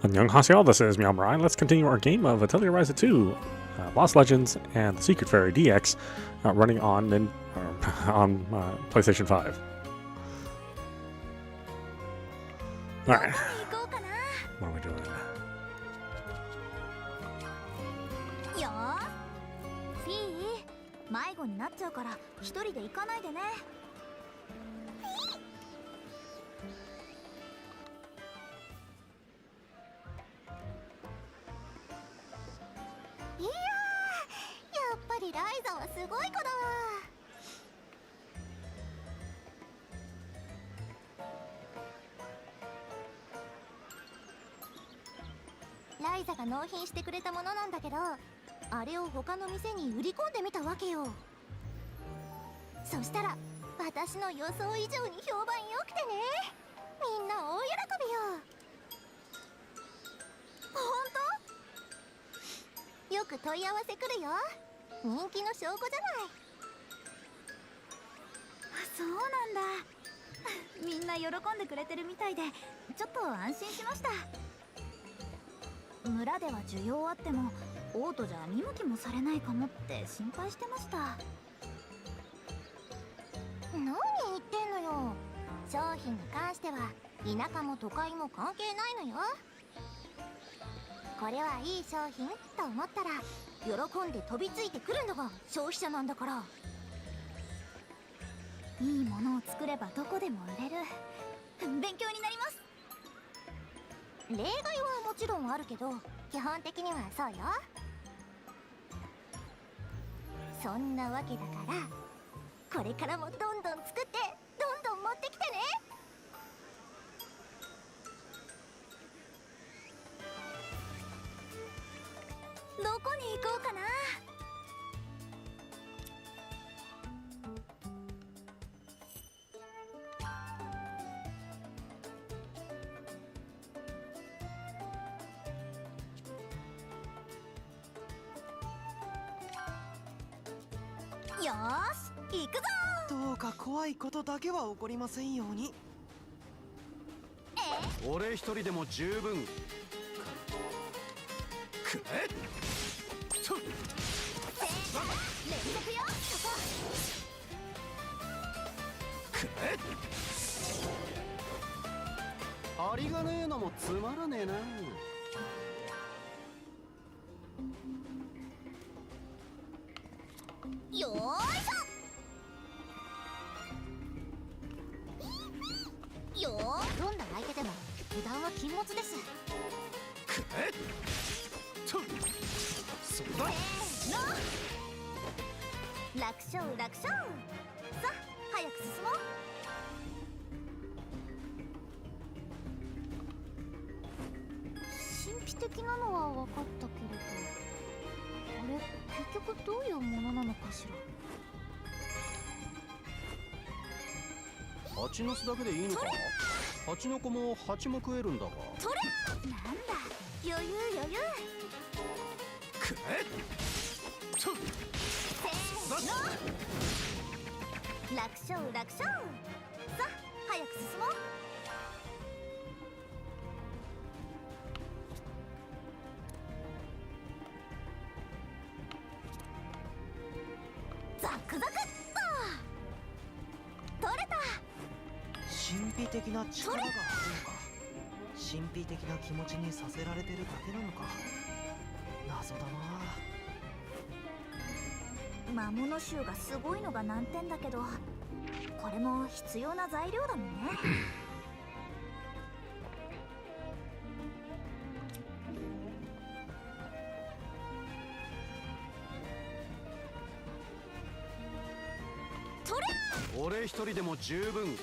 Annyeonghaseyo, this is meowmurai. Let's continue our game of Atelier Ryza 2, Lost Legends, and the Secret Fairy DX, running on PlayStation 5. Alright, what are we doing?ライザが納品してくれたものなんだけど、あれを他の店に売り込んでみたわけよ。そしたら私の予想以上に評判良くてね、みんな大喜びよ。本当？よく問い合わせ来るよ。人気の証拠じゃない。そうなんだ。みんな喜んでくれてるみたいで、ちょっと安心しました。村では需要あってもオートじゃ見向きもされないかもって心配してました。何言ってんのよ。商品に関しては田舎も都会も関係ないのよ。これはいい商品と思ったら喜んで飛びついてくるのが消費者なんだから。いいものを作ればどこでも売れる。勉強になります。例外はもちろんあるけど、基本的にはそうよ。そんなわけだから、これからもどんどん作ってどんどん持ってきてね。どこに行こうかな。よーし、行くぞ。どうか怖いことだけは起こりませんように。俺一人でも十分。くえっと連続よ。くえっありがねえのもつまらねえな。よーいしょ。よー、どんな相手でも油断は禁物です。くえっとそうだ。楽勝楽勝。さあ早く進もう。神秘的なのは分かったけれど、あれ結局どういうものなのかしら。蜂の巣だけでいいのか。蜂の子も蜂も食えるんだが。それなんだ、余裕余裕。くえっとせーの。楽勝楽勝。さあ早く進もう。ザクザクっと取れた。神秘的な力があるのか。神秘的な気持ちにさせられてるだけなのか。謎だな。魔物臭がすごいのが難点だけど、これも必要な材料だもんね。俺一人でも十分。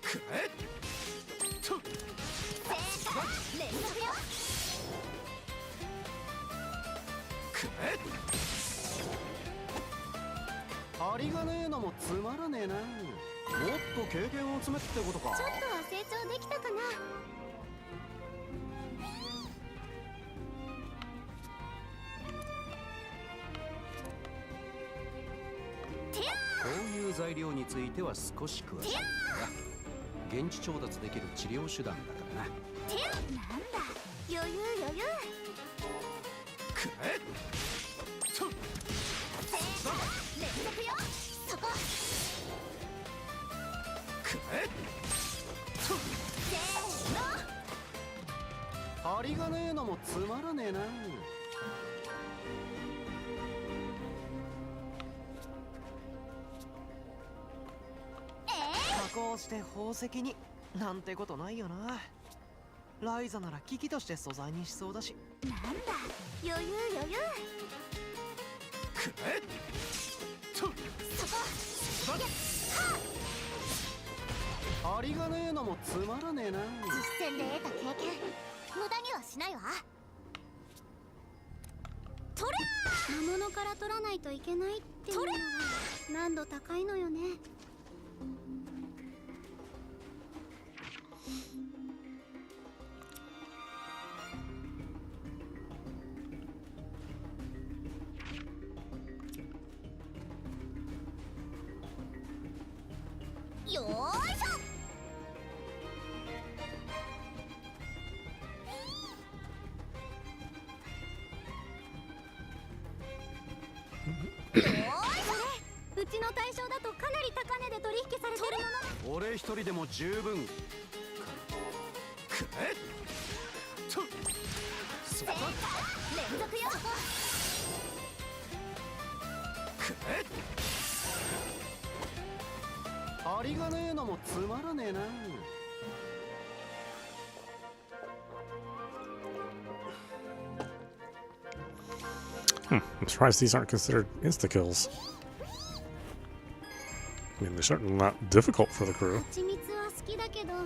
くえっと連続よ。くえっありがねえのもつまらねえな。もっと経験を積めってことか。ちょっとは成長できたかな。こういう材材料については少し詳しいんだが、現地調達できる治療手段だからな。なんだ、余裕余裕。くえっと連続よ。そこ。くえっとせーの。針がねえのもつまらねえな。加工して宝石になんてことないよな。ライザなら機器として素材にしそうだし。なんだ、余裕余裕。くえっとそこ。針がねえのもつまらねえな。実践で得た経験、無駄にはしないわ。とりゃー、魔物から取らないといけないっていうのが難度高いのよね。よーいしょ。うちの対象だとかなり高値で取引されてるもの。俺一人でも十分。くえっとそこ連続よ。くえっ針がねえのもつまらねえな。I'm surprised these aren't considered insta-kills. I mean, they're certainly not difficult for the crew. 蜂蜜は好きだけど。よ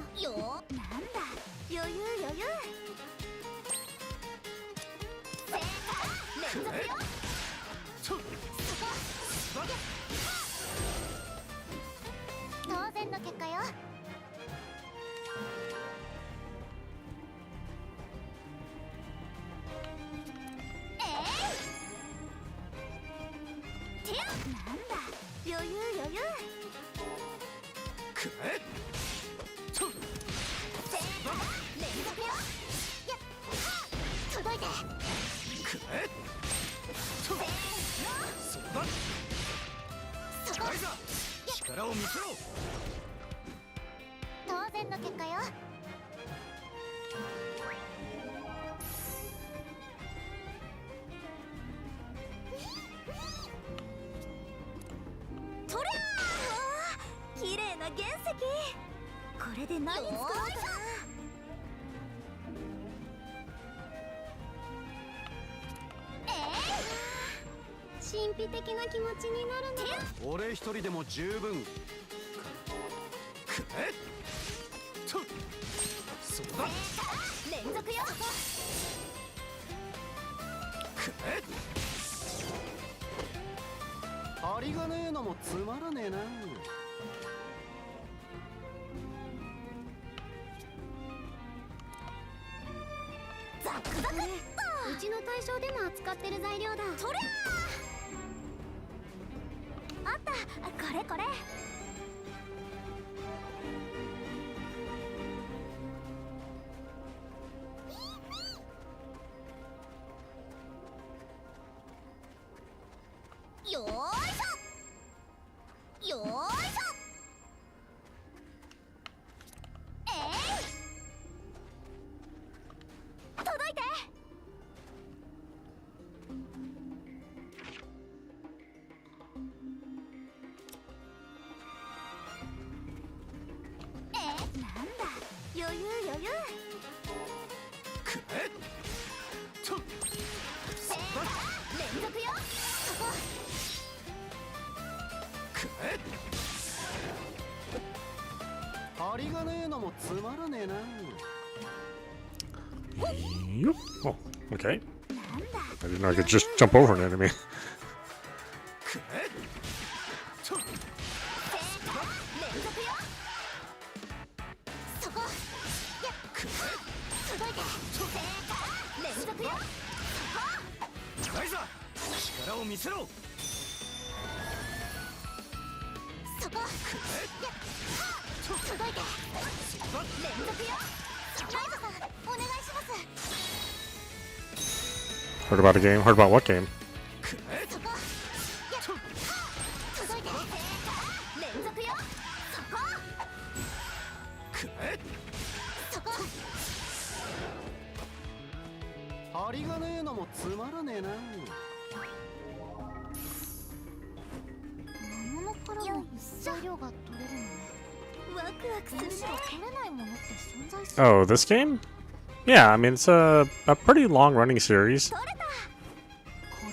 ー。なんだ、余裕余裕。連続よ。当然の結果よ。なんだ、余裕余裕。くえっと連続よ。やっ届いて。くえっとそこだ。そこ。ライザ力を見せろ。当然の結果よ。とりゃー、綺麗な原石。これで何作ろうかな。神秘的な気持ちになるの。俺一人でも十分。くえっとそこだ。連続よ。くえっ針がねえのもつまらねえな。ザクザクっと。うちの対象でも扱ってる材料だ。そりゃあった、これこれ。ー。よーいしょ。よーいしょ。届いて。なんだ、余裕余裕。くえっと連続よ。そこ。くえっ針がねえのもつまらねえな。 Yep. Oh, okay. なんだ、 I didn't know I could just jump over an enemy. くえっと連続よ。そこ。やっく届いて。連続よ。えライザ力を見せろ。そこ。届いて連続よ。ライザさんお願いします。 Heard about a game? Heard about what game? そこ届いて連続よ。そこそこ針がねえのもつまらねえな。魔物からも材料が取れるのね。ワクワクするね。むしろ取れないものって存在する。 Oh, this game? Yeah, I mean, it's a pretty long-running series.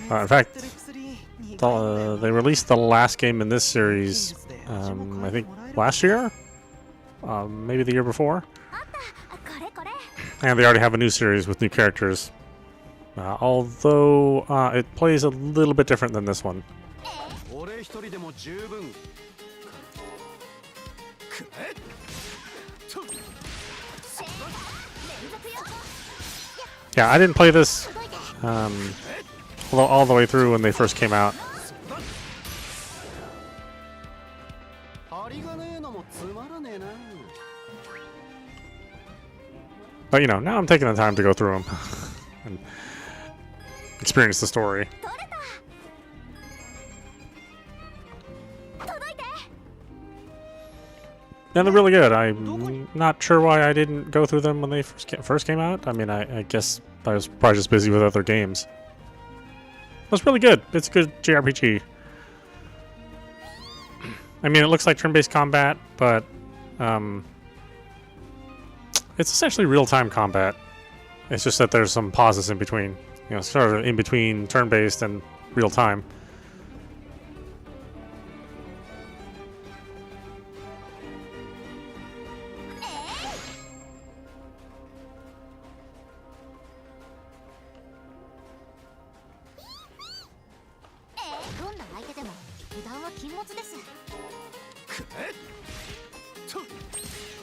In fact, they released the last game in this series, I think last year? Maybe the year before? これこれ。 And they already have a new series with new characters. Although, it plays a little bit different than this one. 俺一人でも十分。Yeah, I didn't play this all the way through when they first came out. 針がねえのもつまらねえな。 But, you know, now I'm taking the time to go through them and experience the story. 届いて。 Yeah, they're really good. I'm not sure why I didn't go through them when they first came out. I mean, I guess I was probably just busy with other games. It's really good. It's a good JRPG. I mean, it looks like turn-based combat, but it's essentially real-time combat. It's just that there's some pauses in between. You know, sort of in between turn-based and real-time.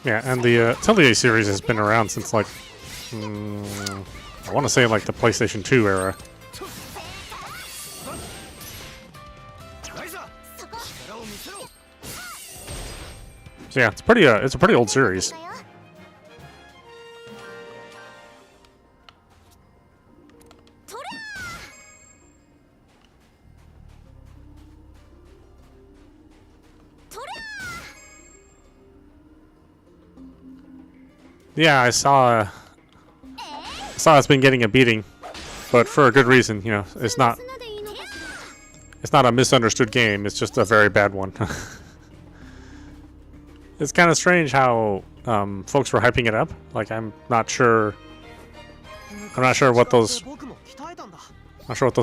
Yeah, and the Atelier series has been around since like I want to say like the PlayStation 2 era. So yeah, it's a pretty old series. Yeah, I saw it's been getting a beating, but for a good reason. You know, it's not a misunderstood game. It's just a very bad one. It's kind of strange how folks were hyping it up. Like, I'm not sure what those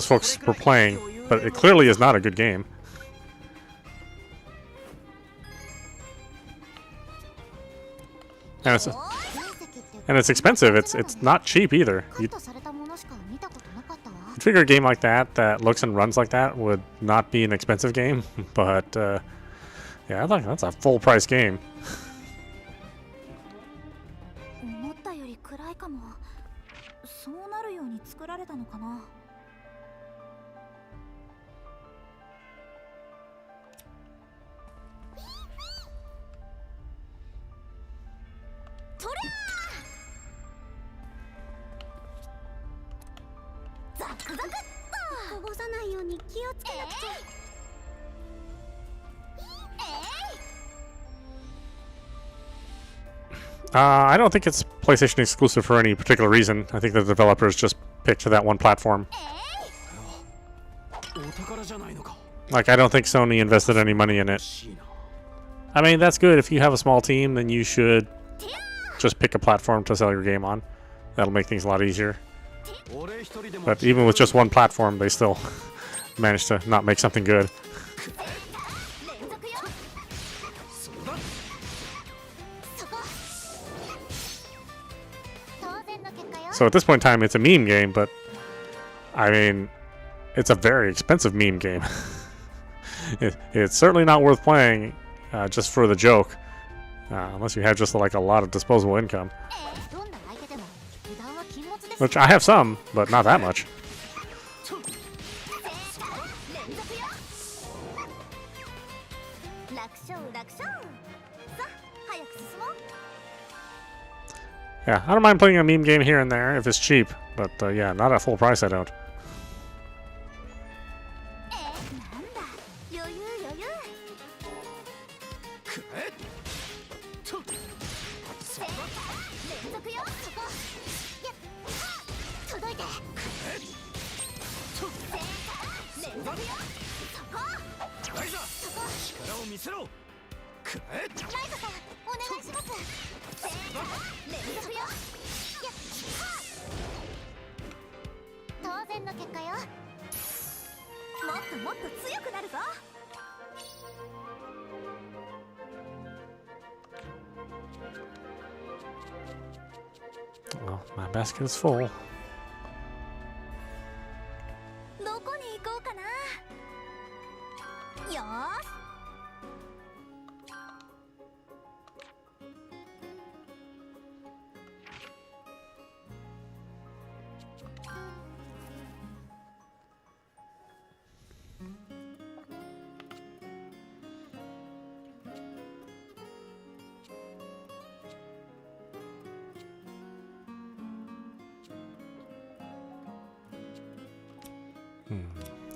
folks were playing, but it clearly is not a good game. And it's expensive. It's not cheap either. You'd figure a game like that looks and runs like that would not be an expensive game, but yeah, I think that's a full price game. 思ったより暗いかも。そうなるように作られたのかな。ザクザクっと。こぼさないように気をつけなくちゃ。I don't think it's PlayStation exclusive for any particular reason. I think the developers just picked that one platform. Like, I don't think Sony invested any money in it. I mean, that's good. If you have a small team, then you should just pick a platform to sell your game on. That'll make things a lot easier. But even with just one platform, they still managed to not make something good. So at this point in time, it's a meme game, but I mean, it's a very expensive meme game. It's certainly not worth playing just for the joke, unless you have just like a lot of disposable income. Which I have some, but not that much. Yeah, I don't mind playing a meme game here and there if it's cheap, but yeah, not at full price I don't. なんだ余裕余裕。くえっと連続よそこやっ届いて連続よそこライザ力を見せろくえっライトさんお願いします連続よやっ当然の結果よもっともっと強くなるぞ。 Well, my basket is full. どこに行こうかな。よーし。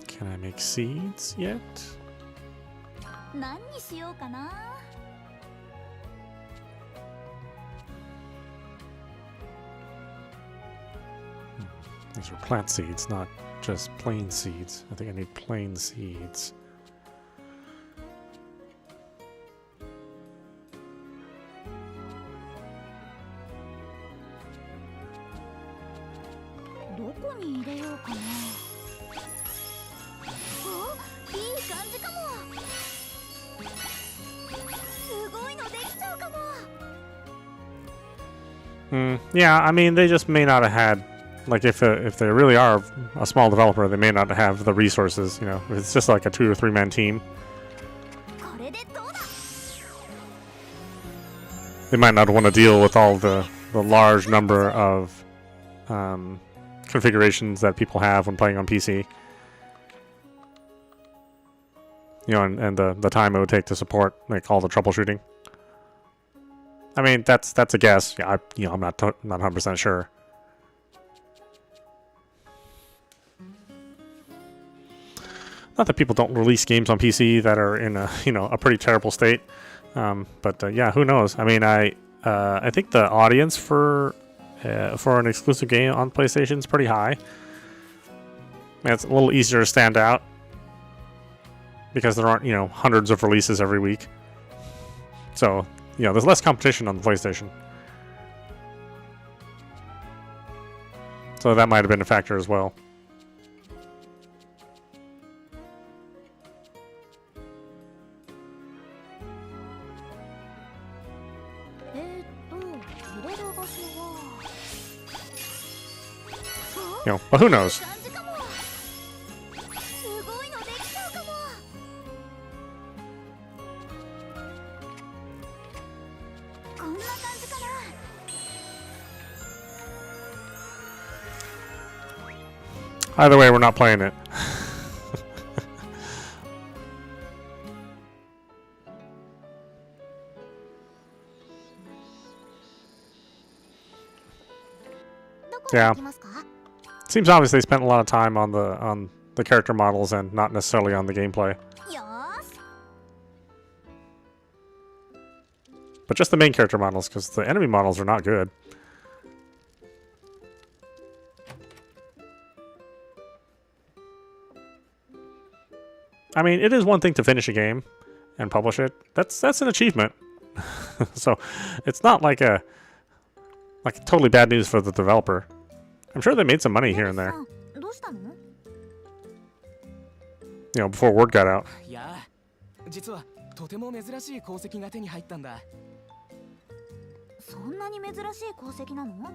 Can I make seeds yet? 何にしようかな。 These are plant seeds, not just plain seeds. I think I need plain seeds. どこに入れようかな。お、いい感じかも。すごいのできちゃうかも。 Yeah, I mean, they just may not have had, like, if they really are a small developer, they may not have the resources. You know, if it's just like a 2 or 3 man team, これでどうだ。 they might not want to deal with all the large number of configurations that people have when playing on PC. You know, and the time it would take to support like all the troubleshooting. I mean, that's a guess. Yeah, I'm not 100% sure. Not that people don't release games on PC that are in a a pretty terrible state, but yeah, who knows? I mean, I think the audience for an exclusive game on PlayStation is pretty high. And it's a little easier to stand out because there aren't hundreds of releases every week. So there's less competition on the PlayStation. So that might have been a factor as well. But who knows? すごいのできちゃうかも。こんな感じかな。 Either way, we're not playing it. Yeah. Seems obvious they spent a lot of time on the character models and not necessarily on the gameplay. よーし。 But just the main character models, because the enemy models are not good. I mean, it is one thing to finish a game and publish it. That's an achievement. So it's not like totally bad news for the developer. I'm sure they made some money here and there. どうしたの？ Before word got out. いや、実はとても珍しい鉱石が手に入ったんだ。そんなに珍しい鉱石なの？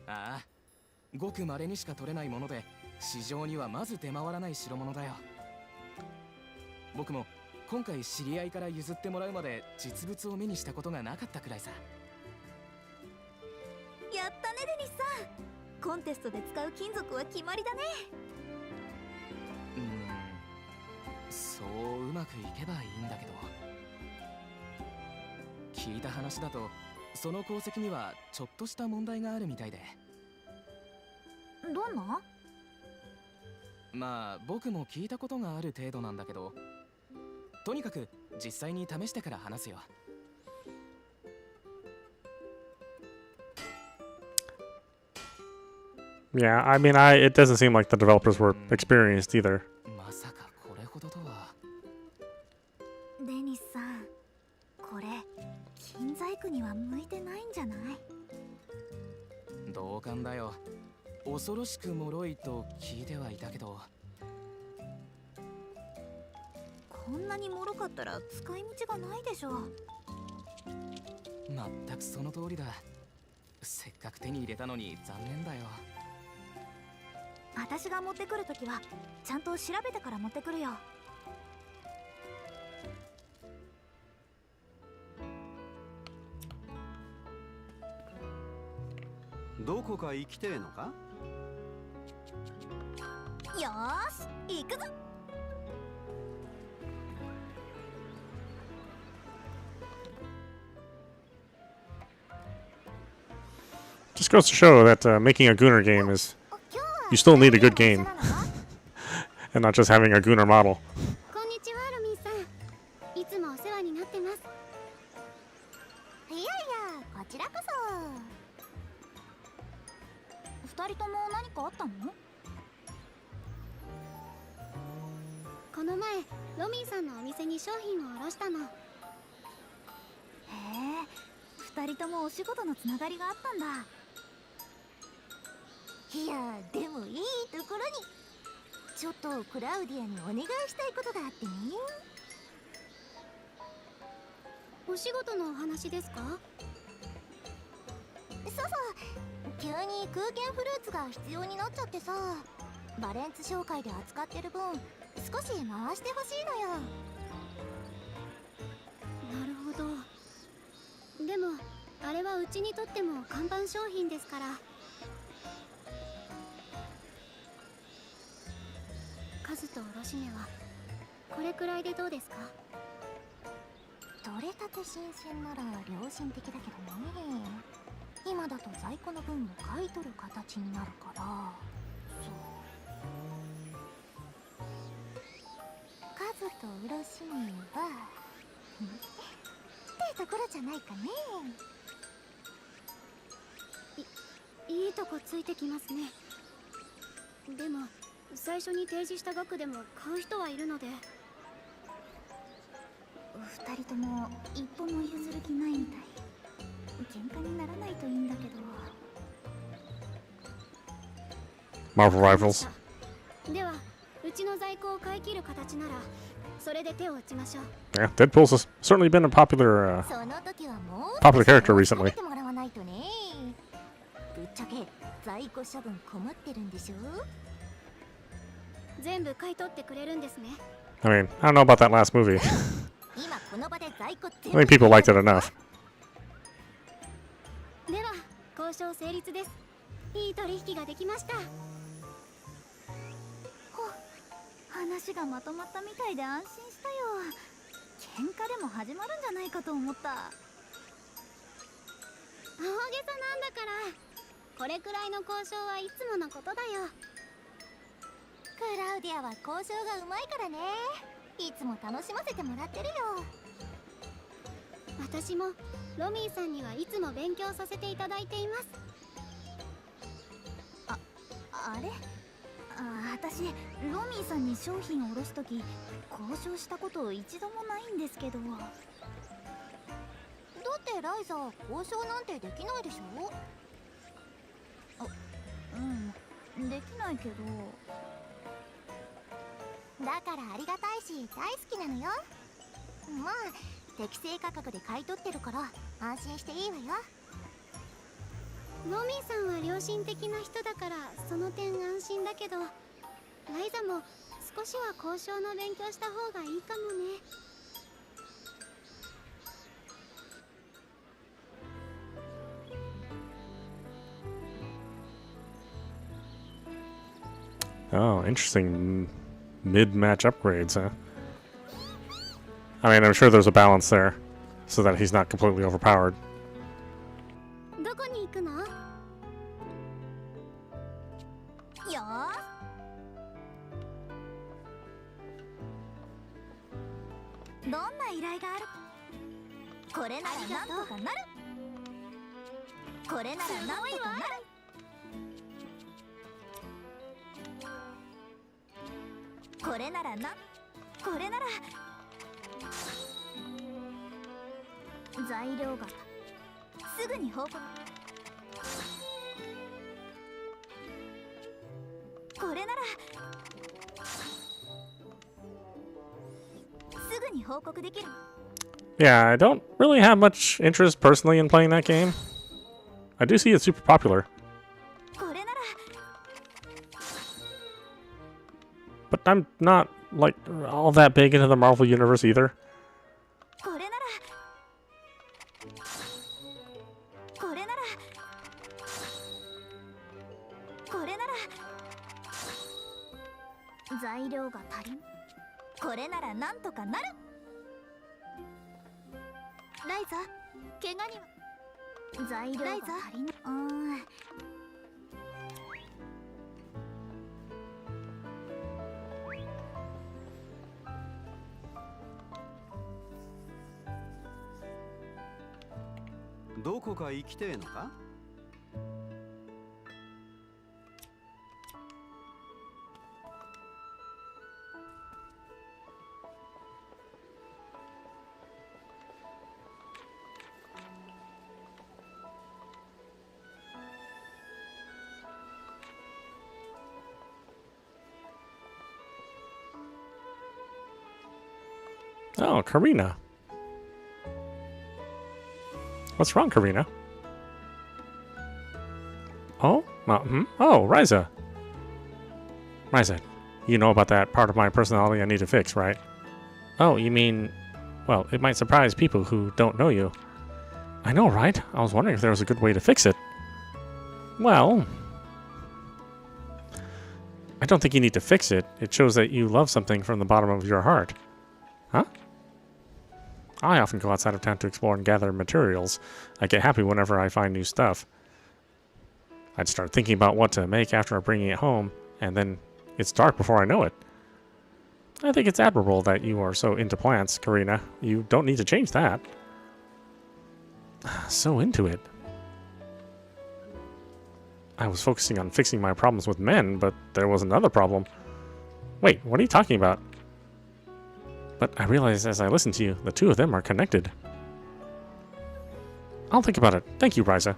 ああ、ごく稀にしか取れないもので、市場にはまず出回らない代物だよ。僕も今回知り合いから譲ってもらうまで実物を目にしたことがなかったくらいさ。やったねデニスさん。コンテストで使う金属は決まりだね。そううまくいけばいいんだけど。聞いた話だとその功績にはちょっとした問題があるみたいで。どんな？まあ僕も聞いたことがある程度なんだけど、とにかく実際に試してから話すよ。Yeah, I mean, it doesn't seem like the developers were experienced either. まさかこれほどとは。デニスさん、これ金細工には向いてないんじゃない？同感だよ。恐ろしく脆いと聞いてはいたけど。こんなに脆かったら使い道がないでしょ。まったくその通りだ。せっかく手に入れたのに残念だよ。私が持ってくるときはちゃんと調べてから持ってくるよ。どこか行きてえのか？よーし、行くぞ。Just goes to show that making a Gunner game is, you still need a good game, and not just having a Gunner model. こんにちは、ロミーさん。いつもお世話になってます。いやいや、こちらこそ。二人とも何かあったの？この前、ロミーさんのお店に商品を卸したの。へえ、二人ともお仕事のつながりがあったんだ。いや、でもいいところに。ちょっとクラウディアにお願いしたいことがあってね。お仕事のお話ですか？そうそう、急に空間フルーツが必要になっちゃってさ、バレンツ商会で扱ってる分少し回してほしいのよ。なるほど。でもあれはうちにとっても看板商品ですから。数と卸値はこれくらいでどうですか？取れたて新鮮なら良心的だけどね。今だと在庫の分を買い取る形になるから。そう、数と卸値はってところじゃないかね。いいとこついてきますね。でも最初に提示した額でも買う人はいるので。二人とも一歩も譲る気ないみたい。喧嘩にならないといいんだけど。Marvel Rivals. ではうちの在庫を買い切る形ならそれで手を打ちましょう。 Yeah, Deadpool's certainly been a popular その時はもう popular character recently. てもらわないとね。ぶっちゃけ在庫処分困ってるんでしょ？全部買い取ってくれるんですね。 I mean, I don't know about that last movie. 今この場で在庫 I think people liked it enough. では交渉成立です。いい取引ができました。話がまとまったみたいで安心したよ。喧嘩でも始まるんじゃないかと思った。大げさなんだから。これくらいの交渉はいつものことだよ。クラウディアは交渉がうまいからね。いつも楽しませてもらってるよ。私もロミーさんにはいつも勉強させていただいています。あれ？私、ロミーさんに商品を卸すとき交渉したこと一度もないんですけど。だってライザー交渉なんてできないでしょ？できないけど。だからありがたいし大好きなのよ。まあ適正価格で買い取ってるから安心していいわよ。ロミーさんは良心的な人だからその点安心だけど、ライザも少しは交渉の勉強した方がいいかもね。Oh, interesting mid-match upgrades, huh? I mean, I'm sure there's a balance there, so that he's not completely overpowered. どこに行くの？よどんな依頼がある？これならなんとかなる。これならなんとかなる。これならこれなら材料がすぐに報告。これならすぐに報告できる。Yeah, I don't really have much interest personally in playing that game. I do see it's super popular. これなら But I'm not, like, all that big into the Marvel Universe either. これならこれならこれなら材料が足りん。これならなんとかなる。ライザ、怪我には材料が足りん。どこか行きてえのか？Oh, Karina. What's wrong, Karina? Oh? Oh, Ryza. Ryza, you know about that part of my personality I need to fix, right? Oh, you mean... Well, it might surprise people who don't know you. I know, right? I was wondering if there was a good way to fix it. Well... I don't think you need to fix it. It shows that you love something from the bottom of your heart. Huh? I often go outside of town to explore and gather materials. I get happy whenever I find new stuff. I'd start thinking about what to make after bringing it home, and then it's dark before I know it. I think it's admirable that you are so into plants, Karina. You don't need to change that. So into it. I was focusing on fixing my problems with men, but there was another problem. Wait, what are you talking about? But I realized as I listened to you, the two of them are connected. I'll think about it. Thank you, Ryza.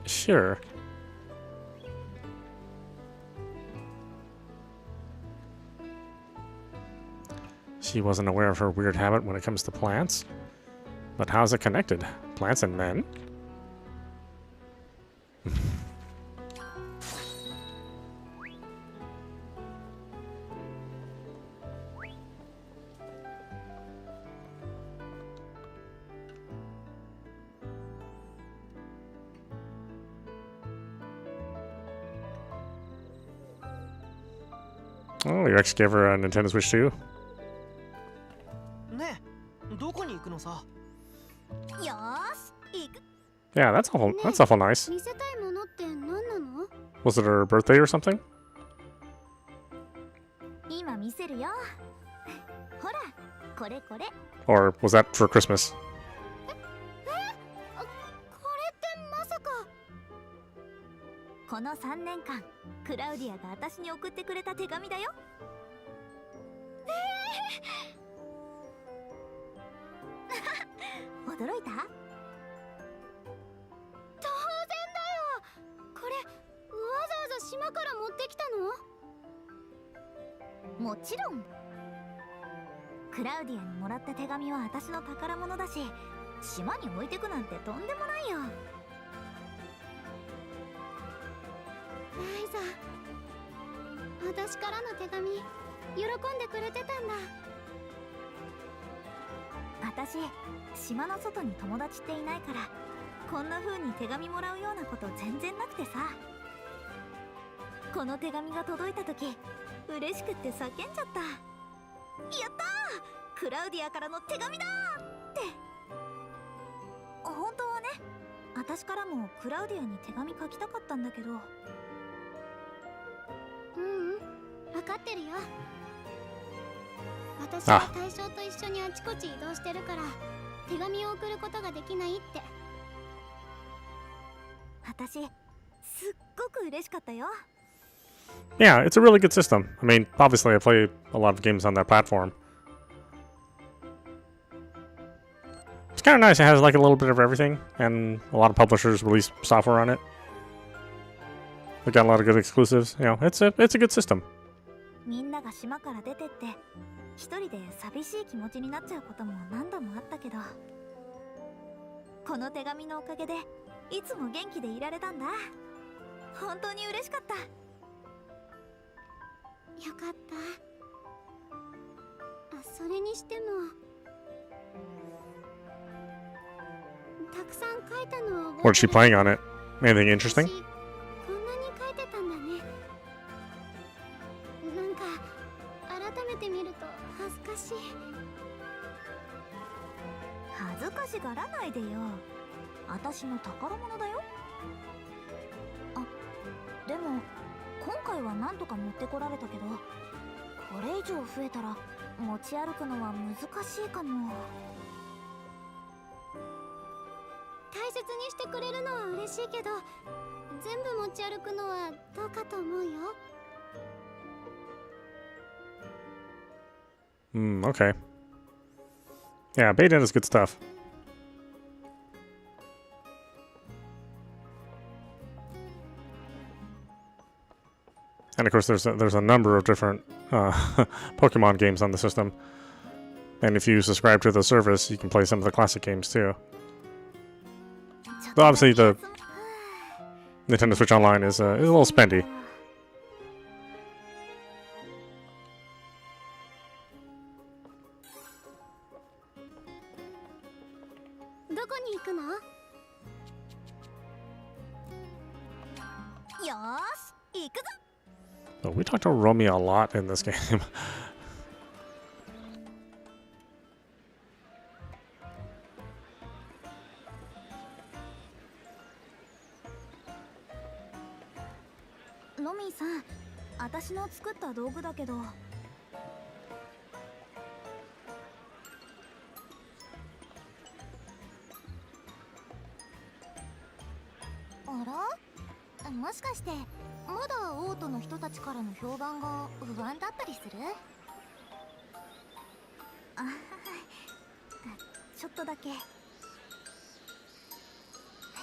Sure. She wasn't aware of her weird habit when it comes to plants. But how's it connected? Plants and men? Oh, your ex gave her a Nintendo Switch too? ねえ、どこに行くのさ？よーし、行く。 Yeah, that's awful nice. 見せたいものって何なの？ Was it her birthday or something? 今見せるよ。ほら、これこれ。 Or was that for Christmas? これってまさか。この3年間、クラウディアが私に送ってくれた手紙だよ。驚いた？当然だよ。これ、わざわざ島から持ってきたの？もちろん。クラウディアにもらった手紙は私の宝物だし、島に置いてくなんてとんでもないよ。ライザ、私からの手紙喜んでくれてたんだ。私、島の外に友達っていないから、こんな風に手紙もらうようなこと全然なくてさ。この手紙が届いた時、嬉しくって叫んじゃった。やったー、クラウディアからの手紙だーって。本当はね、私からもクラウディアに手紙書きたかったんだけど。分かってるよ。私は対象と一緒にあちこち移動してるから手紙を送ることができないって。私すっごく嬉しかったよ。Yeah, it's a really good system. I mean, obviously I play a lot of games on that platform. It's kind of nice. It has like a little bit of everything, and a lot of publishers release software on it. They got a lot of good exclusives. You know, it's a good system. みんなが島から出てって一人で寂しい気持ちになっちゃうことも何度もあったけど、この手紙のおかげでいつも元気でいられたんだ。本当に嬉しかった。よかった。それにしてもたくさん書いたのを覚えてる。 What's she playing on it? Anything interesting? こんなに書いてたんだね。なんか改めて見ると恥ずかしい。恥ずかしがらないでよ。私の宝物だよ。あ、でも今回は何とか持ってこられたけど、これ以上増えたら持ち歩くのは難しいかも。大切にしてくれるのは嬉しいけど、全部持ち歩くのはどうかと思うよ。Okay. Yeah, Beta is good stuff. And of course, there's a number of different Pokemon games on the system. And if you subscribe to the service, you can play some of the classic games too. But obviously, the Nintendo Switch Online is a little spendy. どこに行くの？よーし、行くぞ。So we talked to Romy a lot in this game. ロミーさん、私の作った道具だけど。あら？もしかしてまだオートの人たちからの評判が不安だったりする？あ、ちょっとだけ。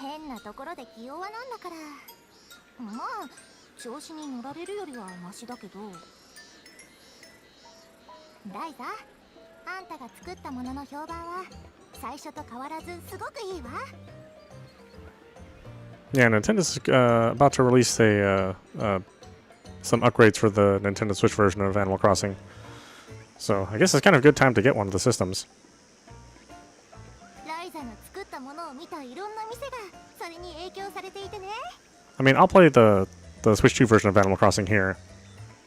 変なところで気弱なんだから。まあ調子に乗られるよりはマシだけど。ライザ、あんたが作ったものの評判は最初と変わらずすごくいいわ。Yeah, Nintendo's about to release some upgrades for the Nintendo Switch version of Animal Crossing. So I guess it's kind of a good time to get one of the systems. ライザの作ったものを見たいろんな店がそれに影響されていてね。I mean, I'll play the Switch 2 version of Animal Crossing here.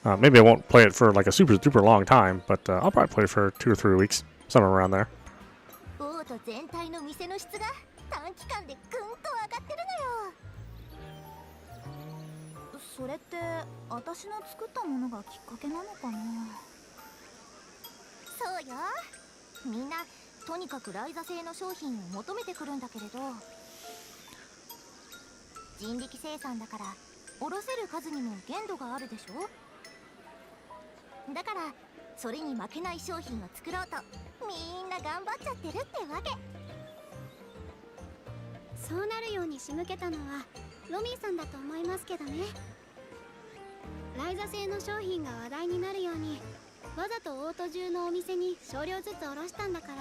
Maybe I won't play it for like a super long time, but I'll probably play it for 2 or 3 weeks, somewhere around there. オート全体の店の質が短期間でぐんと上がってるのよ。それって私の作ったものがきっかけなのかな。そうよ。みんなとにかくライザ製の商品を求めてくるんだけれど、人力生産だから卸せる数にも限度があるでしょ。だからそれに負けない商品を作ろうとみんな頑張っちゃってるってわけ。そうなるように仕向けたのはロミーさんだと思いますけどね。ライザ製の商品が話題になるようにわざとオート中のお店に少量ずつ卸したんだから。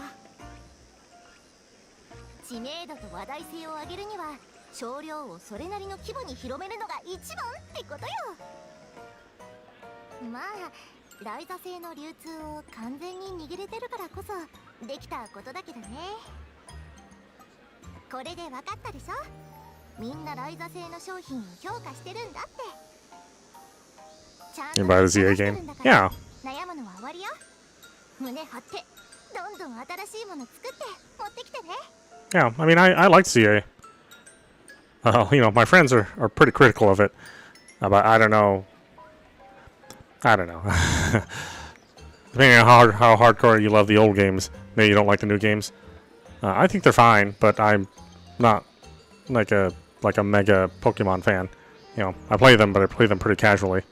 知名度と話題性を上げるには少量をそれなりの規模に広めるのが一番ってことよ。まあライザ製の流通を完全に握れてるからこそできたことだけどね。これで分かったでしょ。みんなライザ製の商品を評価してるんだって。ちゃんと You buy the ZA game? Yeah. 悩むのは終わりよ。胸張ってどんどん新しいもの作って持ってきてね。Yeah, I mean, I liked ZA. You know, my friends are pretty critical of it. But I don't know. Depending on how hardcore you love the old games, maybe you don't like the new games. I think they're fine, but I'm not like a mega Pokemon fan. You know, I play them, but I play them pretty casually.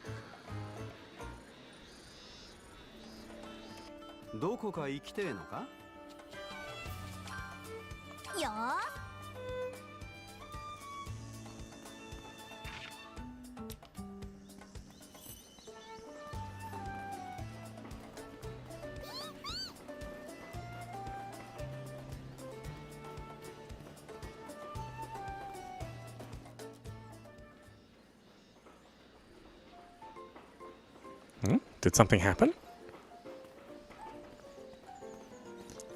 どこか行きてえのか? よー Did something happen?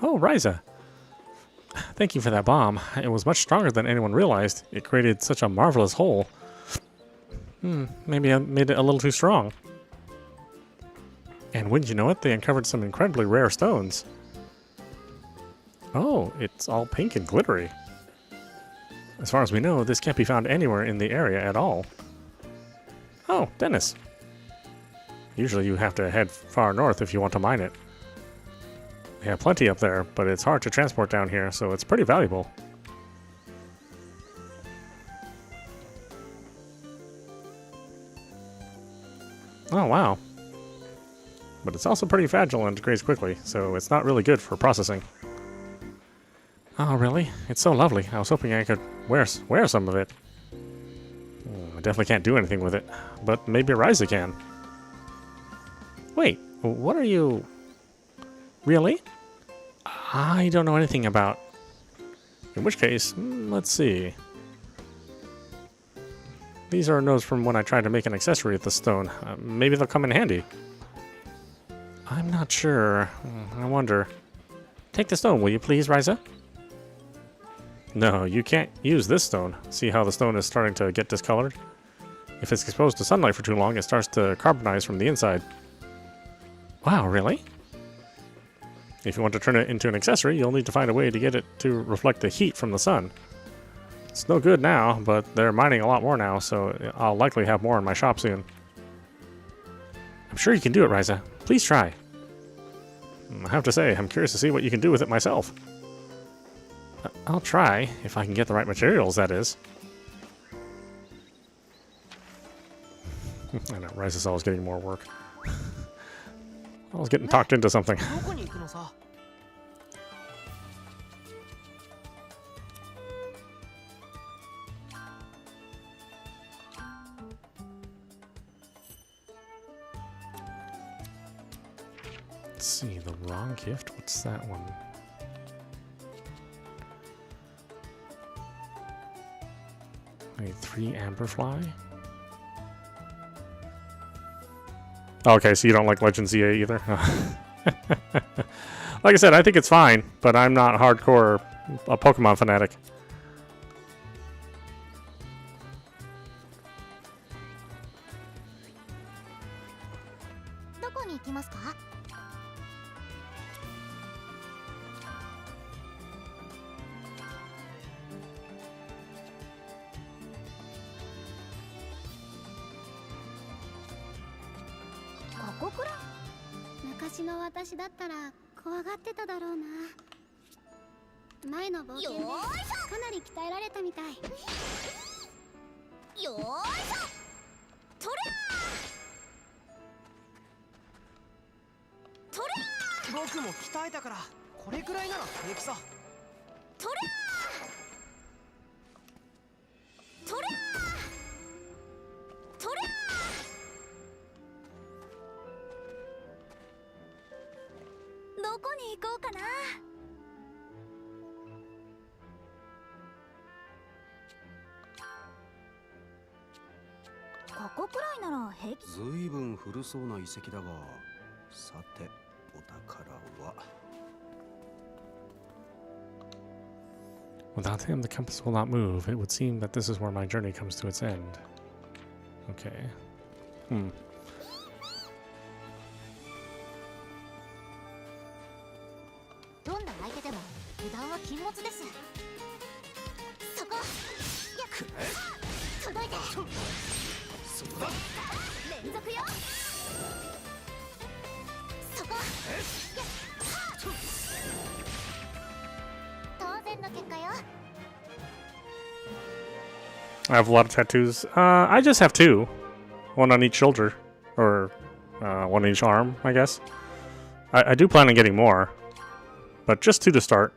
Oh, Ryza. Thank you for that bomb. It was much stronger than anyone realized. It created such a marvelous hole. Maybe I made it a little too strong. And wouldn't you know it, they uncovered some incredibly rare stones. Oh, it's all pink and glittery. As far as we know, this can't be found anywhere in the area at all. Oh, Dennis. Usually you have to head far north if you want to mine it. They have plenty up there, but it's hard to transport down here, so it's pretty valuable. Oh, wow. But it's also pretty fragile and degrades quickly, so it's not really good for processing. Oh, really? It's so lovely. I was hoping I could wear some of it. I definitely can't do anything with it, but maybe Ryza can. Wait, what are you... Really? I don't know anything about... In which case, let's see. These are notes from when I tried to make an accessory with the stone. Maybe they'll come in handy. I'm not sure. I wonder. Take the stone, will you please, Ryza? No, you can't use this stone. See how the stone is starting to get discolored? If it's exposed to sunlight for too long, it starts to carbonize from the inside. Wow, really? If you want to turn it into an accessory, you'll need to find a way to get it to reflect the heat from the sun. It's no good now, but they're mining a lot more now, so I'll likely have more in my shop soon. I'm sure you can do it, Ryza. Please try. I have to say, I'm curious to see what you can do with it myself. I'll try, if I can get the right materials, that is. I know, Ryza's always getting more work. I was getting talked into something. Let's see, the wrong gift? What's that one? Wait, 3 amberfly? Okay, so you don't like Legend ZA either? Like I said, I think it's fine, but I'm not hardcore a Pokemon fanatic.ずいぶん古そうな遺跡だが、さてお宝は。Without him, the compass will not move. It would seem that this is where my journey comes to its end. Okay. どんな相手でも油断は禁物です。そこ、やっ届いて連続よそこ当然の結果よ I have a lot of tattoos. I just have 2. 1 on each shoulder. Or 1 on each arm, I guess. I do plan on getting more. But just 2 to start.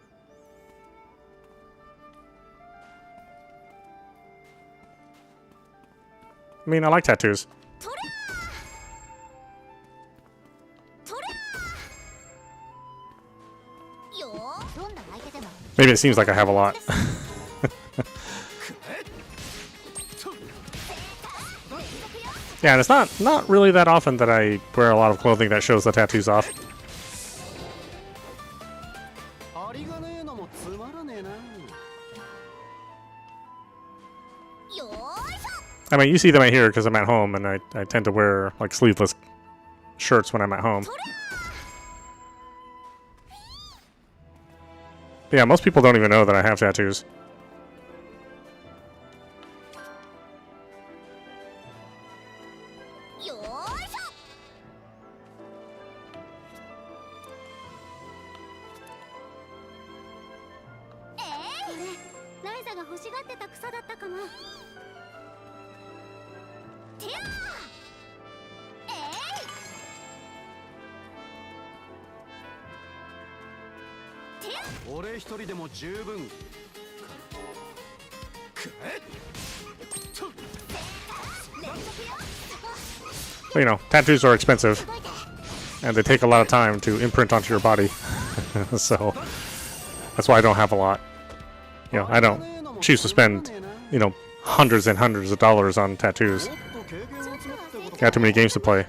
I mean, I like tattoos. とりゃよどんな相手でも Maybe it seems like I have a lot. Yeah, and it's not really that often that I wear a lot of clothing that shows the tattoos off. ありがねえのもつまらねえな。よーいしょ I mean, you see them right here because I'm at home, and I tend to wear like sleeveless shirts when I'm at home. But yeah, most people don't even know that I have tattoos. よーいしょこれライザが欲しがってた草だったかもてや俺一人でも十分。 But, you know, tattoos are expensive, and they take a lot of time to imprint onto your body. So that's why I don't have a lot. You know, I don't choose to spend, you know, hundreds and hundreds of dollars on tattoos. Got too many games to play.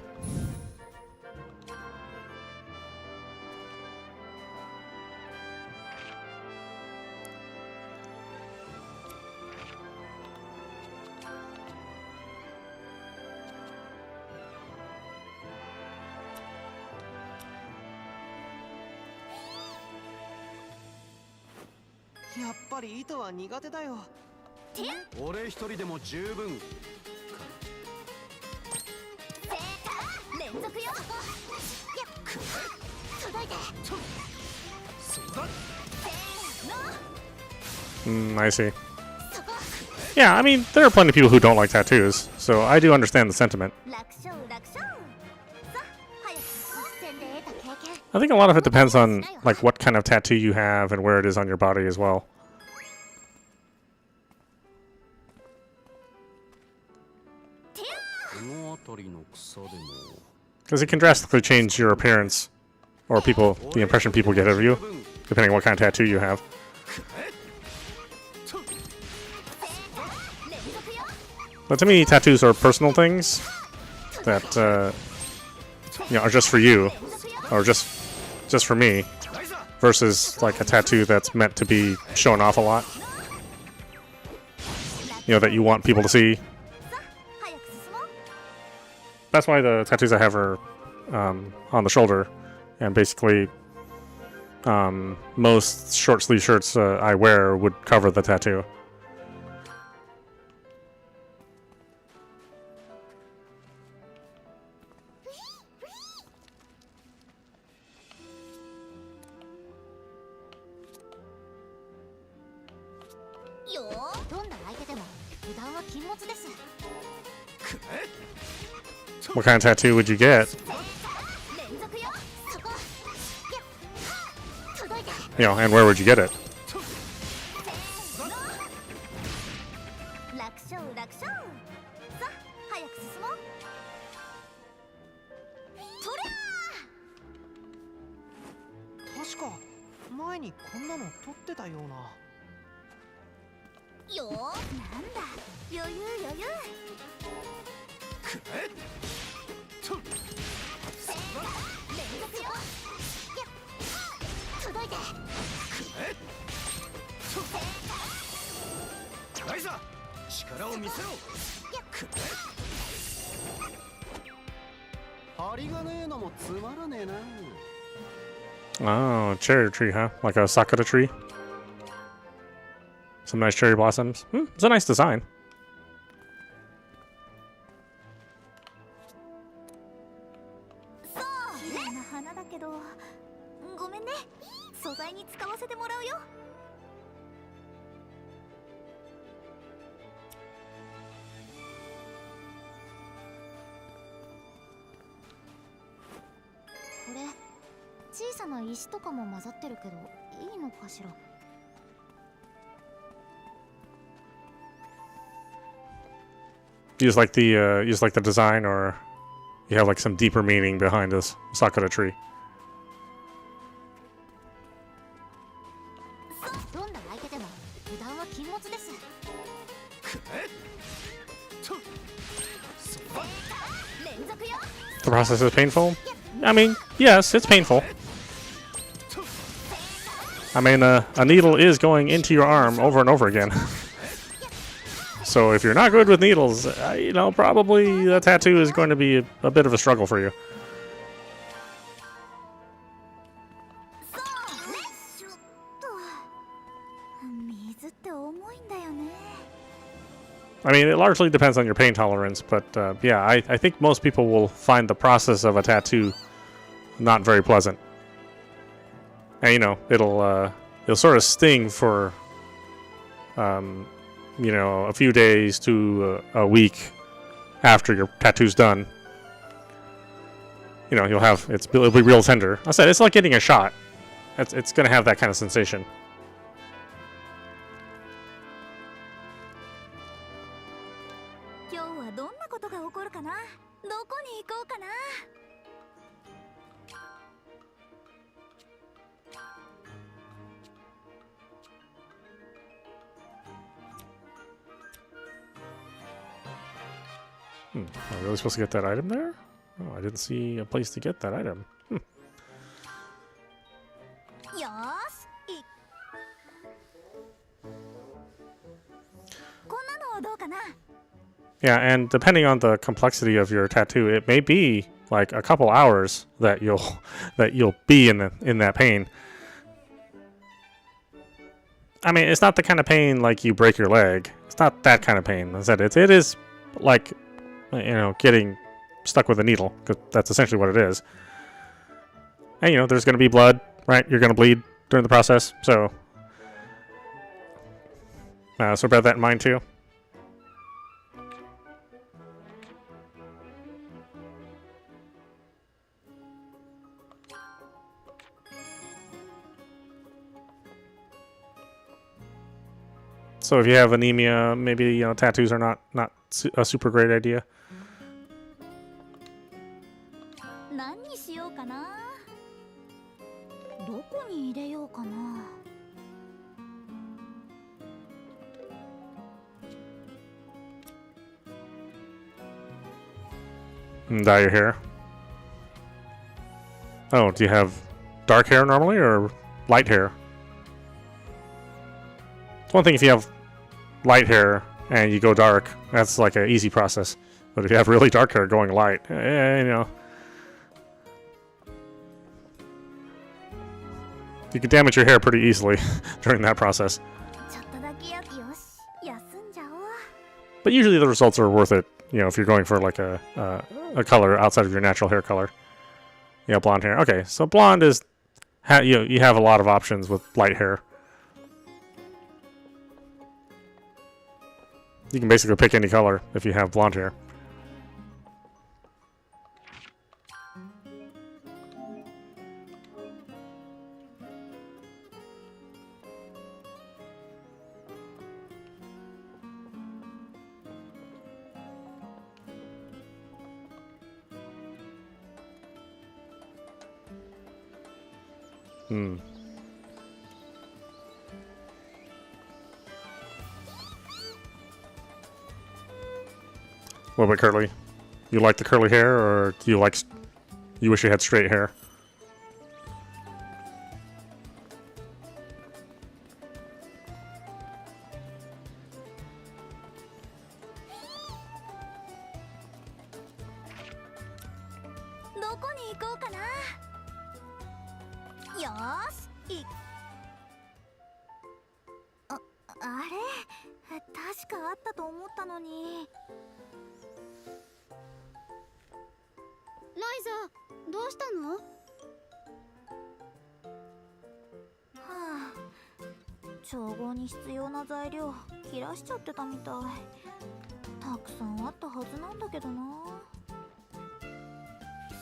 やっぱり糸は苦手だよ。俺一人でも十分。連続よ届いて I see. Yeah, I mean, there are plenty of people who don't like tattoos, so I do understand the sentiment. 楽勝楽勝さ早く実践で得た経験 I think a lot of it depends on like what kind of tattoo you have and where it is on your body as well. この辺りの草でも。 Because it can drastically change your appearance, or people, the impression people get of you, depending on what kind of tattoo you have. But to me, tattoos are personal things that you know, are just for you, or just for me, versus like a tattoo that's meant to be shown off a lot. You know, that you want people to see. 早く進もう That's why the tattoos I have are on the shoulder, and basically most short sleeve shirts I wear would cover the tattoo.よどんな相手でも油断は禁物です What kind of tattoo would you get? 連続よそこ届いて You know, and where would you get it? 楽勝楽勝さ早く進もうとり確か前にこんなの撮ってたような。ゃよなんだ余裕余裕連続よ届いてライザ力を見せろ。針がねえのもつまらねえな。 Oh, cherry tree, huh? Like a sakura tree? Some nice cherry blossoms. It's a nice design. 綺麗な花だけどごめんね素材に使わせてもらうよ これ小さな石とかも混ざってるけどいいのかしら You just like the design, or you have like some deeper meaning behind this sakura tree? どんな相手でも油断は禁物です 連続よ The process is painful? I mean, yes, it's painful. I mean, a needle is going into your arm over and over again. So if you're not good with needles, you know, probably the tattoo is going to be a bit of a struggle for you. そうねちょっと水って重いんだよね I mean, it largely depends on your pain tolerance, but yeah, I think most people will find the process of a tattoo not very pleasant. And you know, it'll sort of sting for you know, a few days to a week after your tattoo's done. You know, it'll be real tender. I said it's like getting a shot. It's gonna have that kind of sensation. 今日はどんなことが起こるかなどこに行こうかな Am I really supposed to get that item there? Oh, I didn't see a place to get that item. よーしこんなのはどうかな Yeah, and depending on the complexity of your tattoo, it may be like a couple hours that you'll be in that pain. I mean, it's not the kind of pain like you break your leg. It's not that kind of pain. I said it is like, you know, getting stuck with a needle, because that's essentially what it is. And you know, there's going to be blood, right? You're going to bleed during the process, so bear that in mind too. So if you have anemia, maybe, you know, tattoos are not a super great idea. 何にしようかなどこに入れようかな Dye your hair. Oh, do you have dark hair normally or light hair? It's one thing if you have light hair and you go dark, that's like an easy process. But if you have really dark hair going light, you know, you can damage your hair pretty easily during that process. ちょっとだけよし休んじゃおう But usually the results are worth it, you know, if you're going for like a color outside of your natural hair color. Yeah, blonde hair. Okay, so blonde is, you have a lot of options with light hair. You can basically pick any color if you have blonde hair. What about curly? You like the curly hair, or do you wish you had straight hair? あれ確かあったと思ったのに。ライザ、どうしたの？はあ、調合に必要な材料切らしちゃってたみたい。たくさんあったはずなんだけどな。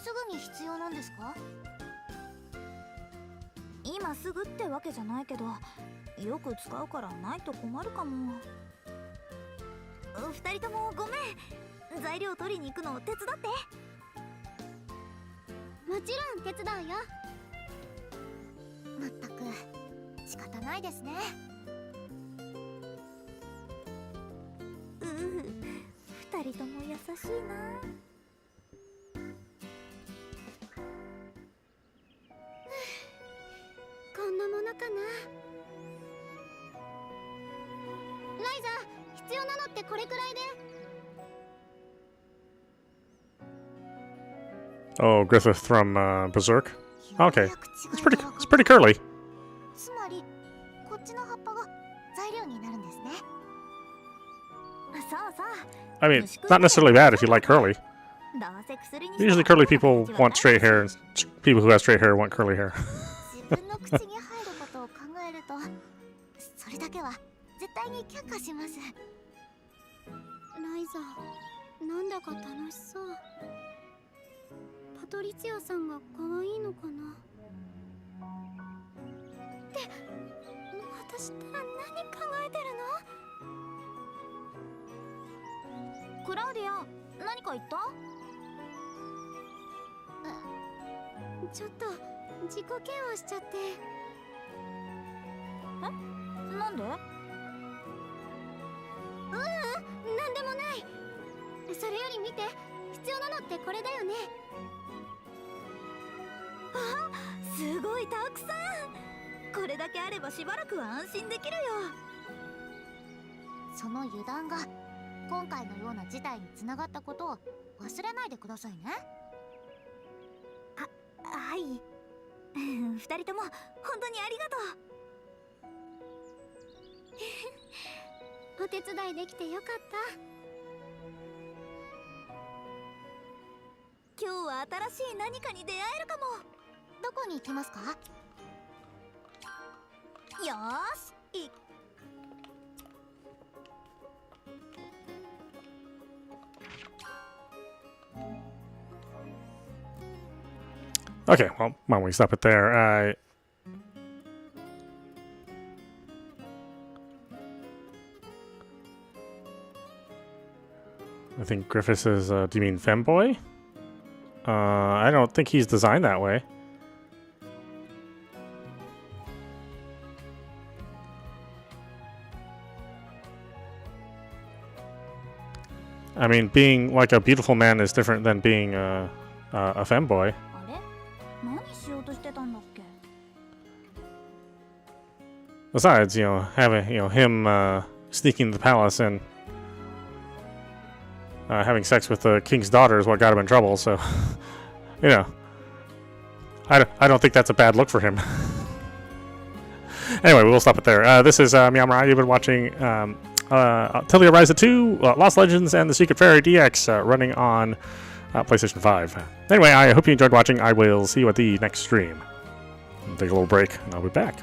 すぐに必要なんですか？今すぐってわけじゃないけど、よく使うからないと困るかも。二人ともごめん。材料取りに行くの手伝って。もちろん手伝うよ。まったく仕方ないですね。二人とも優しいな。こんなものかな。ライザ、必要なのってこれくらいで。Oh, Griffith from Berserk. Okay, it's pretty curly. つまりこっちの葉っぱが材料になるんですね。そうそう。 I mean, not necessarily bad if you like curly. どうせ薬にして Usually curly people want straight hair, and people who have straight hair want curly hair. 自分の口に入ることを考えると、それだけは絶対に却下します。ライザ、なんだか楽しそう。パトリツィアさんが可愛いのかな。って私ったら何考えてるの？クラウディア、何か言った？ちょっと自己嫌悪しちゃって。なんで？なんでもない。それより見て、必要なのってこれだよね。すごいたくさん。これだけあればしばらくは安心できるよ。その油断が今回のような事態につながったことを忘れないでくださいね。はい。二人とも本当にありがとう。お手伝いできてよかった。今日は新しい何かに出会えるかも。どこに行きますか？よーし、Okay, well, why don't we stop it there? I think Griffiths is, do you mean femboy? I don't think he's designed that way. I mean, being like a beautiful man is different than being a femboy. あれ？何しようとしてたんだっけ？ Besides, having him sneaking to the palace and having sex with the king's daughter is what got him in trouble. So, I don't think that's a bad look for him. Anyway, we'll stop it there. This is meowmurai. You've been watching Atelier Ryza 2, Lost Legends, and the Secret Fairy DX running on PlayStation 5. Anyway, I hope you enjoyed watching. I will see you at the next stream. Take a little break, and I'll be back.